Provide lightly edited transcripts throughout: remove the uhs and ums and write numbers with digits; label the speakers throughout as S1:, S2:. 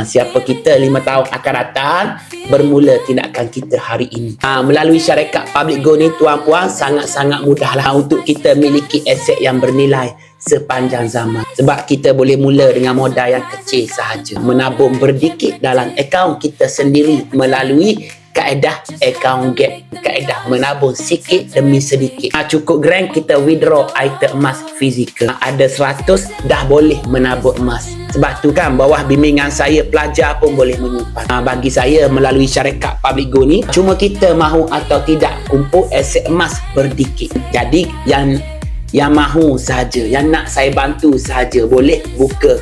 S1: Siapa kita 5 tahun akan datang, bermula tindakan kita hari ini. Melalui syarikat Public Go ni tuan-puan, sangat-sangat mudahlah untuk kita miliki aset yang bernilai sepanjang zaman. Sebab kita boleh mula dengan modal yang kecil sahaja. Menabung berdikit dalam akaun kita sendiri melalui kaedah account gap, kaedah menabung sikit demi sedikit. Cukup grand kita withdraw item emas fizikal. Ada 100 dah boleh menabung emas. Sebab tu kan bawah bimbingan saya, pelajar pun boleh menyimpan. Bagi saya melalui syarikat Public Go ni, cuma kita mahu atau tidak kumpul aset emas berdikit. Jadi yang mahu sahaja, yang nak saya bantu sahaja boleh buka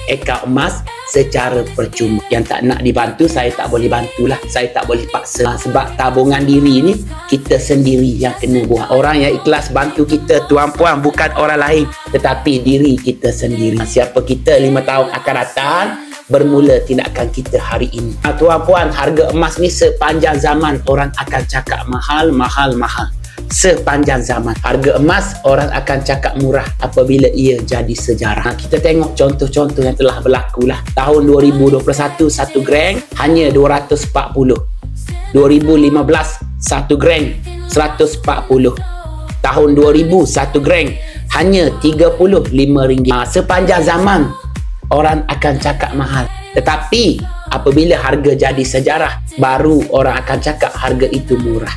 S1: akaun emas secara percuma. Yang tak nak dibantu, saya tak boleh bantulah. Saya tak boleh paksa. Sebab tabungan diri ni kita sendiri yang kena buat. Orang yang ikhlas bantu kita, tuan-puan, bukan orang lain, tetapi diri kita sendiri. Siapa kita 5 tahun akan datang, bermula tindakan kita hari ini. Tuan-puan, harga emas ni sepanjang zaman orang akan cakap mahal, mahal, mahal. Sepanjang zaman harga emas orang akan cakap murah apabila ia jadi sejarah. Kita tengok contoh-contoh yang telah berlaku lah. Tahun 2021 1 gram hanya 240. 2015 1 gram 140. Tahun 2000 1 gram hanya RM35. Sepanjang zaman orang akan cakap mahal. Tetapi apabila harga jadi sejarah, baru orang akan cakap harga itu murah.